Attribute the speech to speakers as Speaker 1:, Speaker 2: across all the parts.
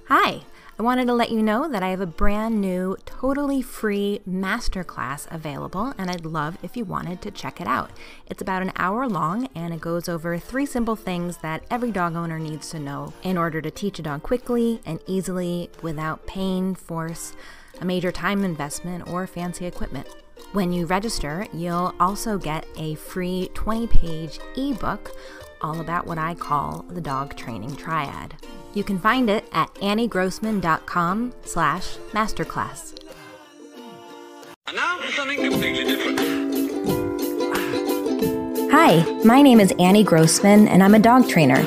Speaker 1: Hi, I wanted to let you know that I have a brand new, totally free masterclass available, and I'd love if you wanted to check it out. It's about an hour long, and it goes over 3 simple things that every dog owner needs to know in order to teach a dog quickly and easily without pain, force, a major time investment, or fancy equipment. When you register, you'll also get a free 20-page ebook all about what I call the dog training triad. You can find it at anniegrossman.com/masterclass.
Speaker 2: And now for something completely different.
Speaker 1: Hi, my name is Annie Grossman, and I'm a dog trainer.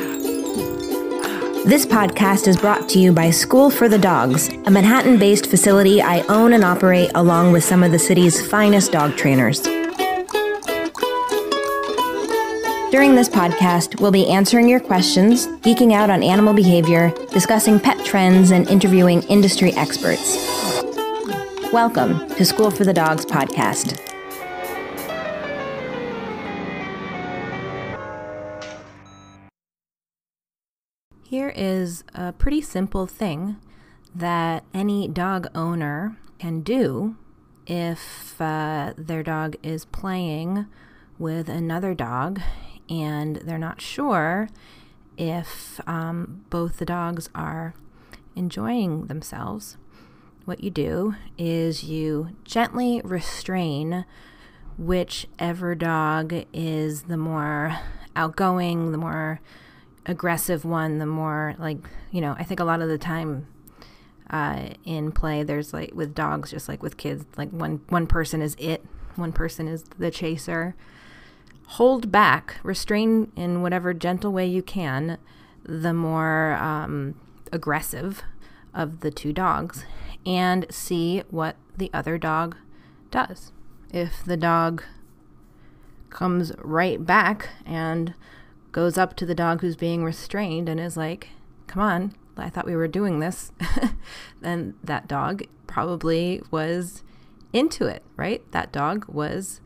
Speaker 1: This podcast is brought to you by School for the Dogs, a Manhattan-based facility I own and operate along with some of the city's finest dog trainers. During this podcast, we'll be answering your questions, geeking out on animal behavior, discussing pet trends, and interviewing industry experts. Welcome to School for the Dogs podcast. Here is a pretty simple thing that any dog owner can do if their dog is playing with another dog and they're not sure if both the dogs are enjoying themselves. What you do is you gently restrain whichever dog is the more outgoing, the more aggressive one, the more I think a lot of the time in play, there's like with dogs, just like with kids, like one person is one person is the chaser. Hold back, restrain in whatever gentle way you can, the more aggressive of the two dogs, and see what the other dog does. If the dog comes right back and goes up to the dog who's being restrained and is like, come on, I thought we were doing this, then that dog probably was into it, right? That dog was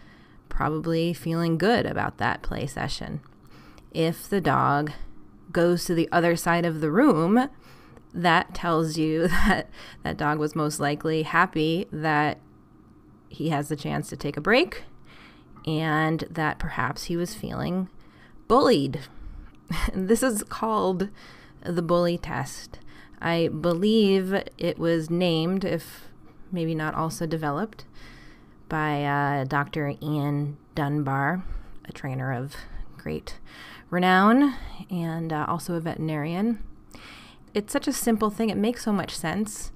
Speaker 1: probably feeling good about that play session. If the dog goes to the other side of the room, that tells you that that dog was most likely happy that he has the chance to take a break and that perhaps he was feeling bullied. This is called the bully test. I believe it was named, if maybe not also developed, by Dr. Dunbar, a trainer of great renown and also a veterinarian. It's such a simple thing. It makes so much sense.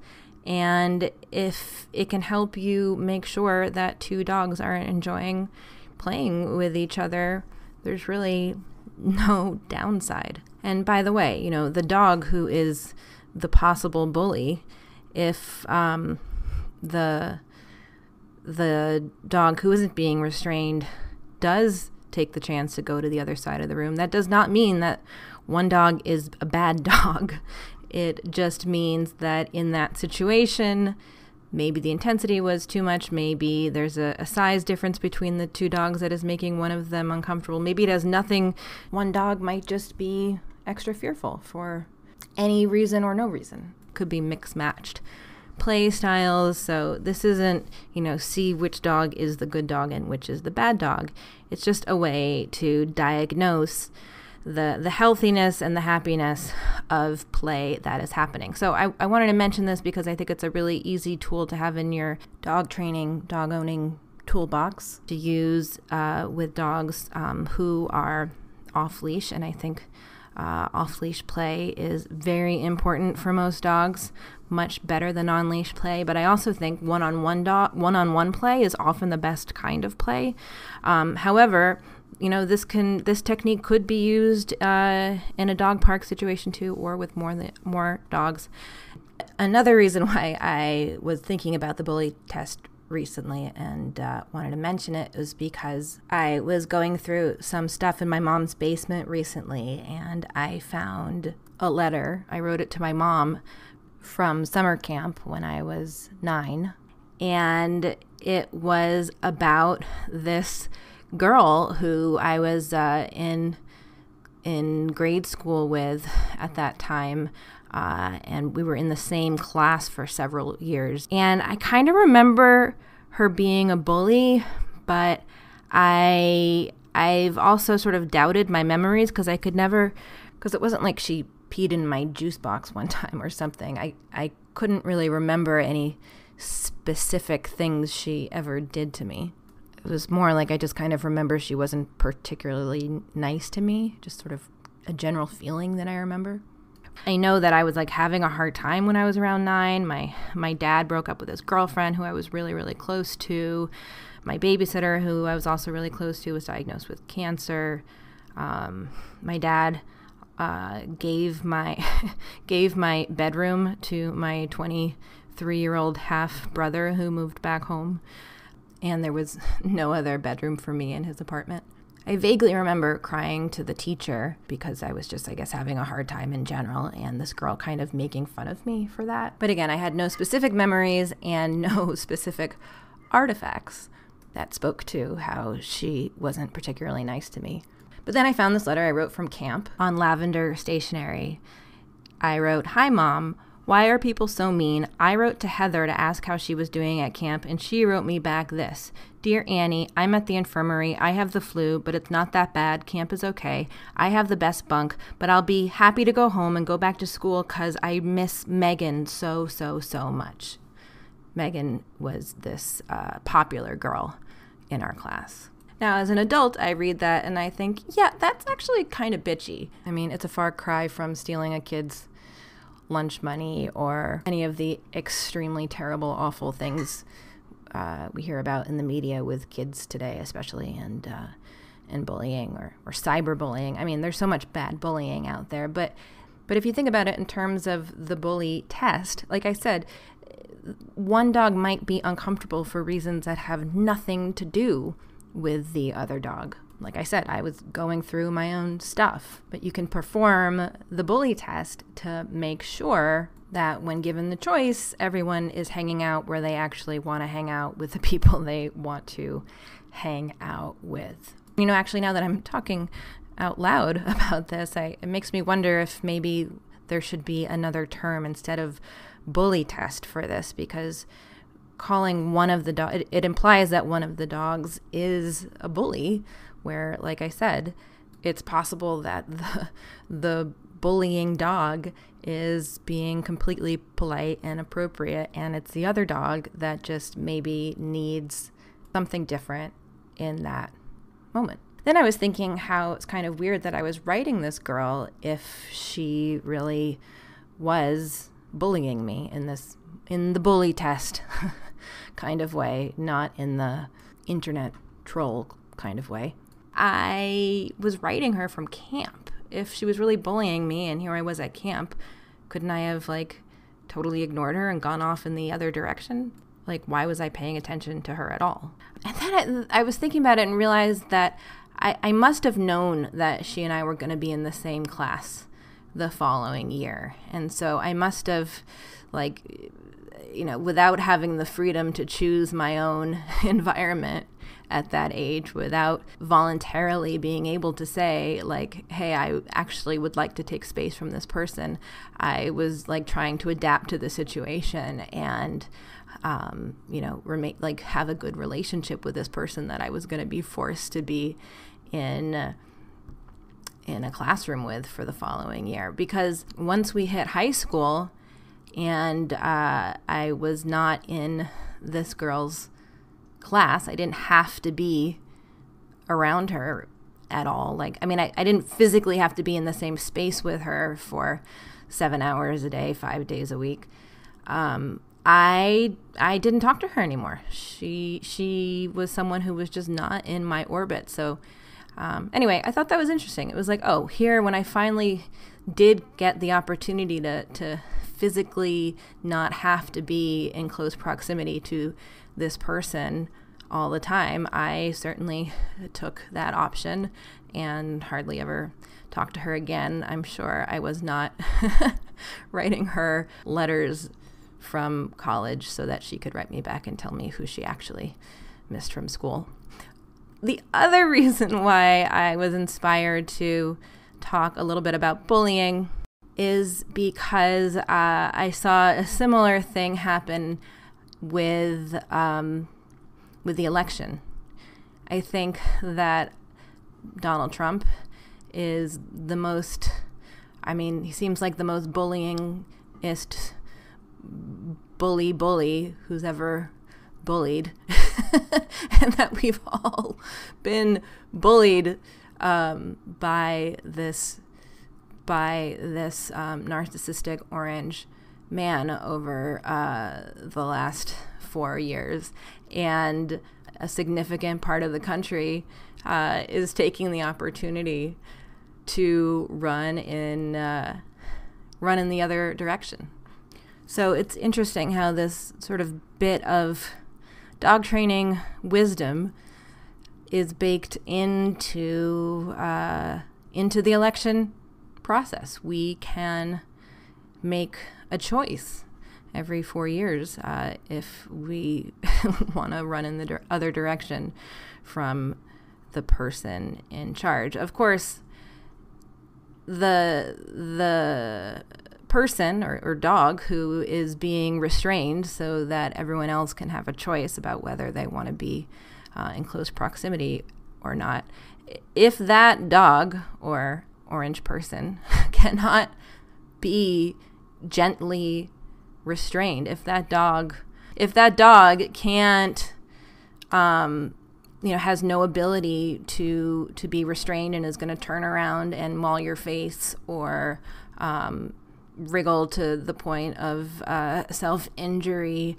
Speaker 1: And if it can help you make sure that two dogs are enjoying playing with each other, there's really no downside. And by the way, the dog who is the possible bully, if the dog who isn't being restrained does take the chance to go to the other side of the room, that does not mean that one dog is a bad dog. It just means that in that situation, maybe the intensity was too much. Maybe there's a size difference between the two dogs that is making one of them uncomfortable. Maybe it has nothing. One dog might just be extra fearful for any reason or no reason. Could be mixed matched play styles. So this isn't, see which dog is the good dog and which is the bad dog. It's just a way to diagnose the healthiness and the happiness of play that is happening. So I wanted to mention this because I think it's a really easy tool to have in your dog training, dog owning toolbox to use with dogs who are off leash. And I think off-leash play is very important for most dogs, much better than on-leash play. But I also think one-on-one play is often the best kind of play. However, this technique could be used in a dog park situation too, or with more dogs. Another reason why I was thinking about the bully test recently and wanted to mention it is because I was going through some stuff in my mom's basement recently, and I found a letter. I wrote it to my mom from summer camp when I was 9, and it was about this girl who I was in in grade school with at that time. And we were in the same class for several years. And I kind of remember her being a bully, but I've also sort of doubted my memories because it wasn't like she peed in my juice box one time or something. I couldn't really remember any specific things she ever did to me. It was more like I just kind of remember she wasn't particularly nice to me, just sort of a general feeling that I remember. I know that I was like having a hard time when I was around 9. My dad broke up with his girlfriend who I was really, really close to. My babysitter, who I was also really close to, was diagnosed with cancer. My dad gave my bedroom to my 23-year-old half brother who moved back home, and there was no other bedroom for me in his apartment. I vaguely remember crying to the teacher because I was just, I guess, having a hard time in general, and this girl kind of making fun of me for that. But again, I had no specific memories and no specific artifacts that spoke to how she wasn't particularly nice to me. But then I found this letter I wrote from camp on lavender stationery. I wrote, "Hi, Mom. Why are people so mean? I wrote to Heather to ask how she was doing at camp, and she wrote me back this. Dear Annie, I'm at the infirmary. I have the flu, but it's not that bad. Camp is okay. I have the best bunk, but I'll be happy to go home and go back to school because I miss Megan so much." Megan was this popular girl in our class. Now, as an adult, I read that and I think, yeah, that's actually kind of bitchy. I mean, it's a far cry from stealing a kid's lunch money or any of the extremely terrible, awful things we hear about in the media with kids today, especially, and bullying or cyberbullying. I mean, there's so much bad bullying out there. But if you think about it in terms of the bully test, like I said, one dog might be uncomfortable for reasons that have nothing to do with the other dog. Like I said, I was going through my own stuff, but you can perform the bully test to make sure that when given the choice, everyone is hanging out where they actually want to hang out with the people they want to hang out with. You know, actually, now that I'm talking out loud about this, it makes me wonder if maybe there should be another term instead of bully test for this, because calling one of the dogs, it implies that one of the dogs is a bully, where, like I said, it's possible that the bullying dog is being completely polite and appropriate, and it's the other dog that just maybe needs something different in that moment. Then I was thinking how it's kind of weird that I was writing this girl if she really was bullying me in the bully test kind of way, not in the internet troll kind of way. I was writing her from camp. If she was really bullying me and here I was at camp, couldn't I have totally ignored her and gone off in the other direction? Why was I paying attention to her at all? And then I was thinking about it and realized that I must have known that she and I were going to be in the same class the following year. And so I must have, without having the freedom to choose my own environment at that age, without voluntarily being able to say, hey, I actually would like to take space from this person, I was trying to adapt to the situation and remain, have a good relationship with this person that I was going to be forced to be in a classroom with for the following year. Because once we hit high school and I was not in this girl's class, I didn't have to be around her at all. I didn't physically have to be in the same space with her for 7 hours a day, 5 days a week. I didn't talk to her anymore. She was someone who was just not in my orbit. So anyway, I thought that was interesting. It was here, when I finally did get the opportunity to physically not have to be in close proximity to this person all the time, I certainly took that option and hardly ever talked to her again. I'm sure I was not writing her letters from college so that she could write me back and tell me who she actually missed from school. The other reason why I was inspired to talk a little bit about bullying is because I saw a similar thing happen with the election. I think that Donald Trump is the most, he seems like the most bullyingist bully who's ever bullied. And that we've all been bullied by this narcissistic orange man over the last 4 years. And a significant part of the country is taking the opportunity to run in the other direction. So it's interesting how this sort of bit of dog training wisdom is baked into the election process. We can make a choice every 4 years if we want to run in the other direction from the person in charge. Of course, the person or dog who is being restrained so that everyone else can have a choice about whether they want to be in close proximity or not. If that dog or orange person cannot be gently restrained, if that dog can't has no ability to be restrained and is going to turn around and maul your face or wriggle to the point of self-injury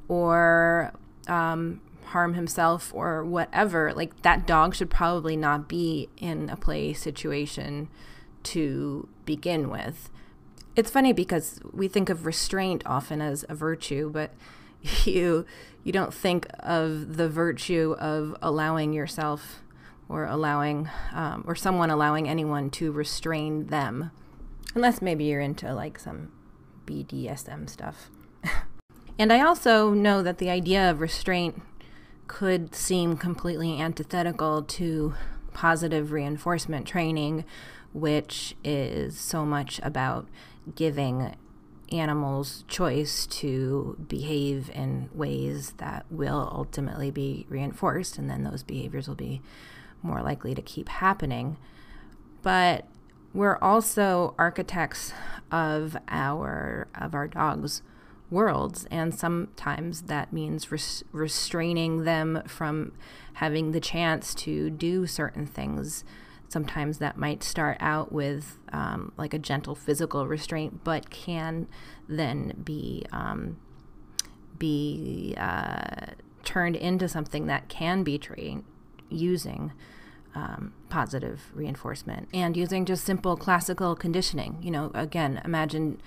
Speaker 1: or harm himself or whatever, like that dog should probably not be in a play situation to begin with. It's funny because we think of restraint often as a virtue, but you don't think of the virtue of allowing yourself or allowing or someone allowing anyone to restrain them, unless maybe you're into like some BDSM stuff. And I also know that the idea of restraint could seem completely antithetical to positive reinforcement training, which is so much about giving animals choice to behave in ways that will ultimately be reinforced, and then those behaviors will be more likely to keep happening. But we're also architects of our dogs' worlds, and sometimes that means restraining them from having the chance to do certain things. Sometimes that might start out with like a gentle physical restraint, but can then be turned into something that can be trained using positive reinforcement and using just simple classical conditioning. Again, imagine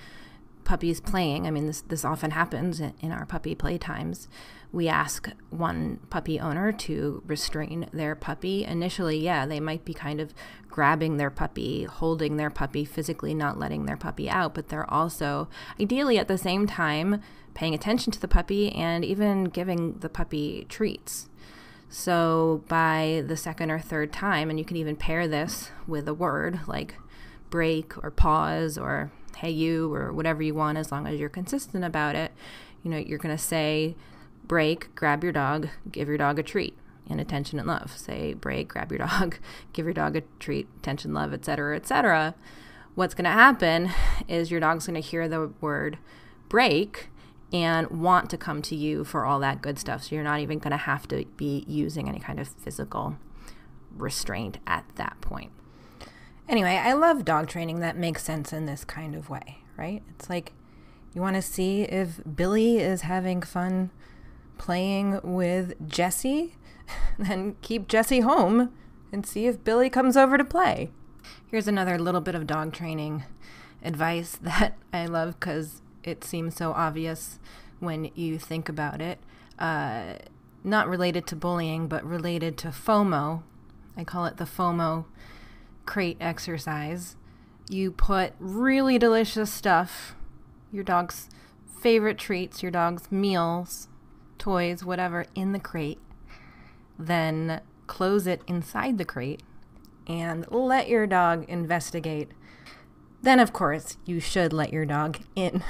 Speaker 1: puppies playing. I mean, this often happens in our puppy play times. We ask one puppy owner to restrain their puppy. Initially, they might be kind of grabbing their puppy, holding their puppy, physically not letting their puppy out, but they're also ideally at the same time paying attention to the puppy and even giving the puppy treats. So by the second or third time, and you can even pair this with a word like break or pause or hey you or whatever you want, as long as you're consistent about it, you're going to say break, grab your dog, give your dog a treat, and attention and love. Say break, grab your dog, give your dog a treat, attention, love, etc., etc. What's going to happen is your dog's going to hear the word break and want to come to you for all that good stuff. So you're not even going to have to be using any kind of physical restraint at that point. Anyway, I love dog training that makes sense in this kind of way, right? It's like you want to see if Billy is having fun playing with Jessie, then keep Jessie home and see if Billy comes over to play. Here's another little bit of dog training advice that I love because it seems so obvious when you think about it. Not related to bullying, but related to FOMO. I call it the FOMO crate exercise. You put really delicious stuff, your dog's favorite treats, your dog's meals, toys, whatever, in the crate. Then close it inside the crate and let your dog investigate, then of course you should let your dog in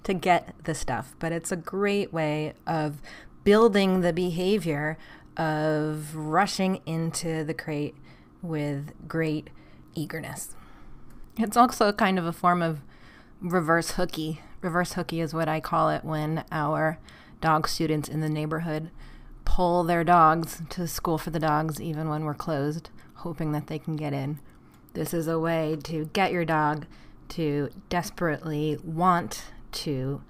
Speaker 1: to get the stuff. But it's a great way of building the behavior of rushing into the crate with great eagerness. It's also kind of a form of reverse hooky. Reverse hooky is what I call it when our dog students in the neighborhood pull their dogs to school for the dogs even when we're closed, hoping that they can get in. This is a way to get your dog to desperately want to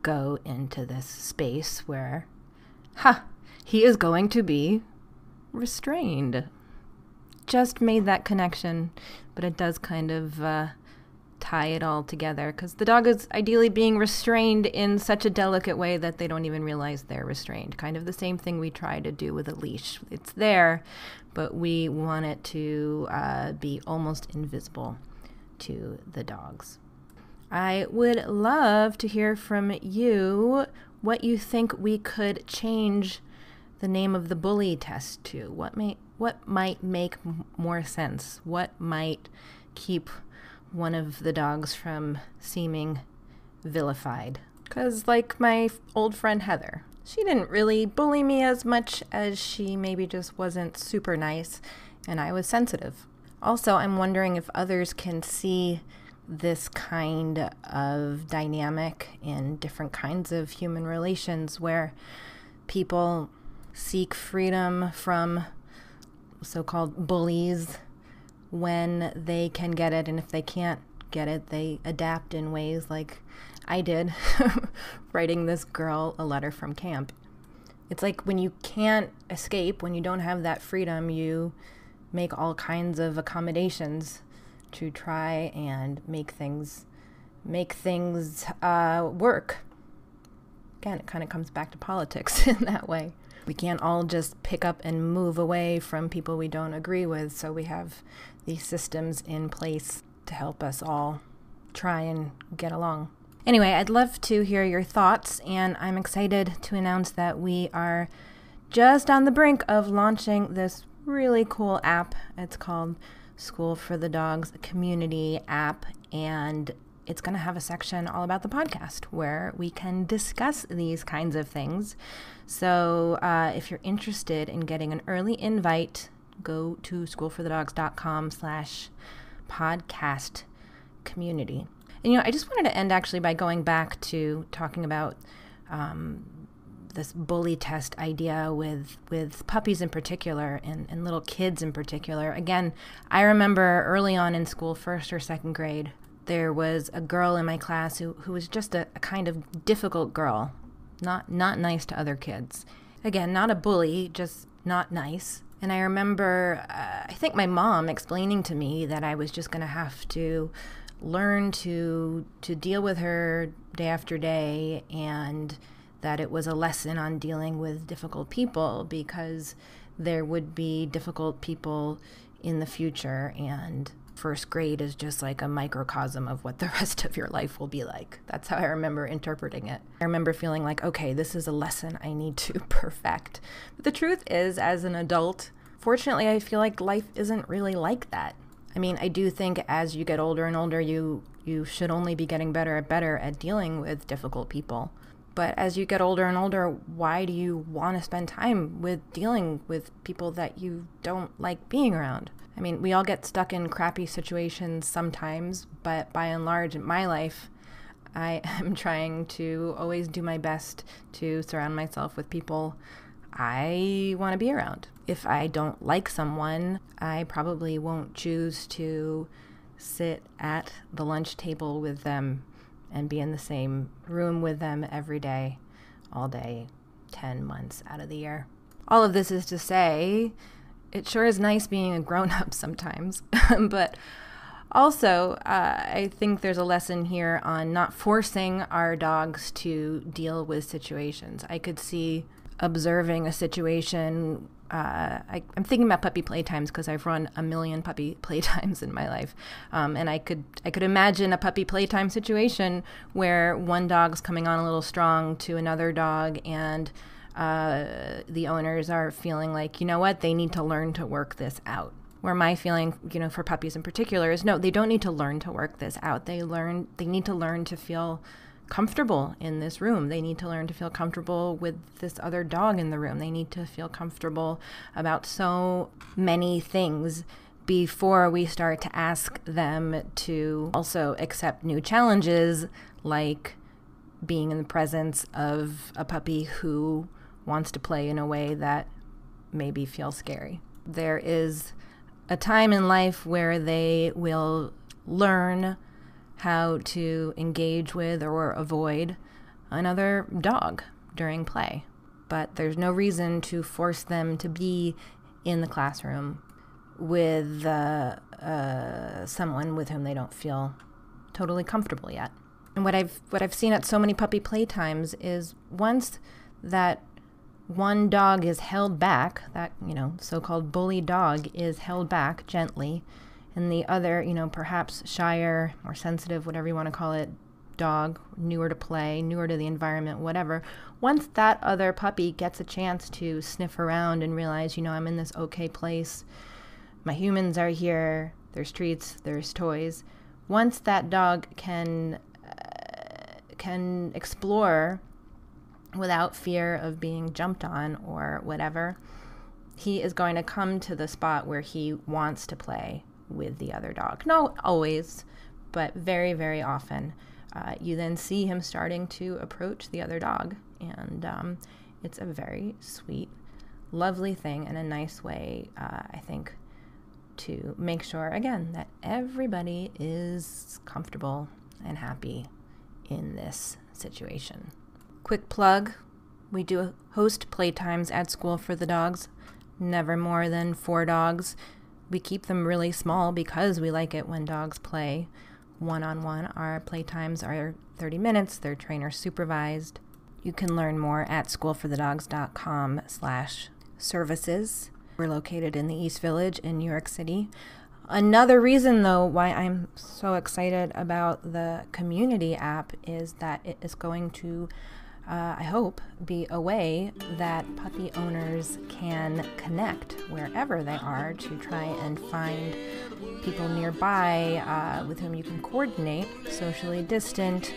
Speaker 1: go into this space where, he is going to be restrained. Just made that connection, but it does kind of tie it all together because the dog is ideally being restrained in such a delicate way that they don't even realize they're restrained. Kind of the same thing we try to do with a leash. It's there, but we want it to be almost invisible to the dogs. I would love to hear from you what you think we could change the name of the bully test to. What might make more sense? What might keep one of the dogs from seeming vilified? Because like my old friend Heather, she didn't really bully me as much as she maybe just wasn't super nice, and I was sensitive. Also, I'm wondering if others can see this kind of dynamic in different kinds of human relations where people seek freedom from so-called bullies when they can get it, and if they can't get it, they adapt in ways like I did writing this girl a letter from camp. It's like when you can't escape, when you don't have that freedom, you make all kinds of accommodations to try and make things work. Again, it kind of comes back to politics in that way. We can't all just pick up and move away from people we don't agree with, so we have these systems in place to help us all try and get along. Anyway, I'd love to hear your thoughts, and I'm excited to announce that we are just on the brink of launching this really cool app. It's called School for the Dogs Community app, and it's going to have a section all about the podcast where we can discuss these kinds of things. So if you're interested in getting an early invite, go to schoolforthedogs.com/podcast community. And, I just wanted to end actually by going back to talking about this bully test idea with puppies in particular and little kids in particular. Again, I remember early on in school, first or second grade, there was a girl in my class who was just a kind of difficult girl, not nice to other kids. Again, not a bully, just not nice. And I remember, I think my mom explaining to me that I was just going to have to learn to deal with her day after day, and that it was a lesson on dealing with difficult people because there would be difficult people in the future, and first grade is just like a microcosm of what the rest of your life will be like. That's how I remember interpreting it. I remember feeling like, okay, this is a lesson I need to perfect. But the truth is, as an adult, fortunately, I feel like life isn't really like that. I mean, I do think as you get older and older, you should only be getting better at dealing with difficult people. But as you get older and older, why do you want to spend time with dealing with people that you don't like being around? I mean, we all get stuck in crappy situations sometimes, but by and large in my life, I am trying to always do my best to surround myself with people I want to be around. If I don't like someone, I probably won't choose to sit at the lunch table with them and be in the same room with them every day, all day, 10 months out of the year. All of this is to say, it sure is nice being a grown-up sometimes, but also, I think there's a lesson here on not forcing our dogs to deal with situations. I could see observing a situation. I'm thinking about puppy playtimes because I've run a million puppy playtimes in my life, and I could imagine a puppy playtime situation where one dog's coming on a little strong to another dog, and the owners are feeling like, you know what, they need to learn to work this out. where my feeling, for puppies in particular is no, they don't need to learn to work this out. They need to learn to feel comfortable in this room. They need to learn to feel comfortable with this other dog in the room. They need to feel comfortable about so many things before we start to ask them to also accept new challenges, like being in the presence of a puppy who wants to play in a way that maybe feels scary. There is a time in life where they will learn how to engage with or avoid another dog during play. But there's no reason to force them to be in the classroom with someone with whom they don't feel totally comfortable yet. And what I've seen at so many puppy playtimes is once that one dog is held back, that so-called bully dog is held back gently, and the other, perhaps shyer, more sensitive, whatever you want to call it, dog, newer to play, newer to the environment, whatever, once that other puppy gets a chance to sniff around and realize, I'm in this okay place, my humans are here, there's treats, there's toys, once that dog can explore without fear of being jumped on or whatever, he is going to come to the spot where he wants to play with the other dog. Not always, but very, very often. You then see him starting to approach the other dog, and it's a very sweet, lovely thing and a nice way, I think, to make sure, again, that everybody is comfortable and happy in this situation. Quick plug, we do host playtimes at School for the Dogs, never more than 4 dogs. We keep them really small because we like it when dogs play one-on-one. Our playtimes are 30 minutes, they're trainer supervised. You can learn more at schoolforthedogs.com/services. We're located in the East Village in New York City. Another reason, though, why I'm so excited about the community app is that it is going to, I hope, be a way that puppy owners can connect wherever they are to try and find people nearby with whom you can coordinate socially distant,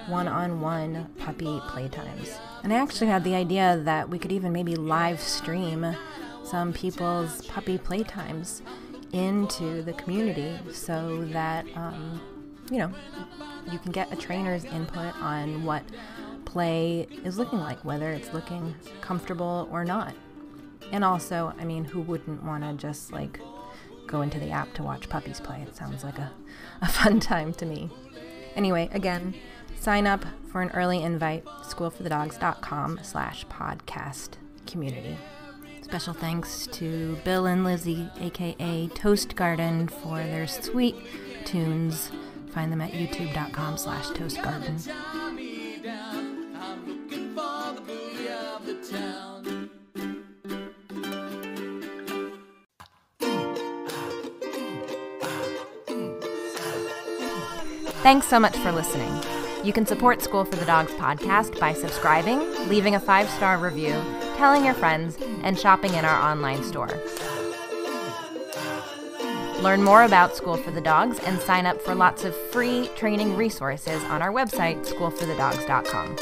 Speaker 1: one-on-one puppy playtimes. And I actually had the idea that we could even maybe live stream some people's puppy playtimes into the community so that, you can get a trainer's input on what play is looking like, whether it's looking comfortable or not. And also, who wouldn't want to just go into the app to watch puppies play? It sounds like a fun time to me. Anyway, again, sign up for an early invite, schoolforthedogs.com/podcast community. Special thanks to Bill and Lizzie, aka Toast Garden, for their sweet tunes. Find them at youtube.com/toastgarden. Thanks so much for listening. You can support School for the Dogs podcast by subscribing, leaving a 5-star review, telling your friends, and shopping in our online store. Learn more about School for the Dogs and sign up for lots of free training resources on our website, schoolforthedogs.com.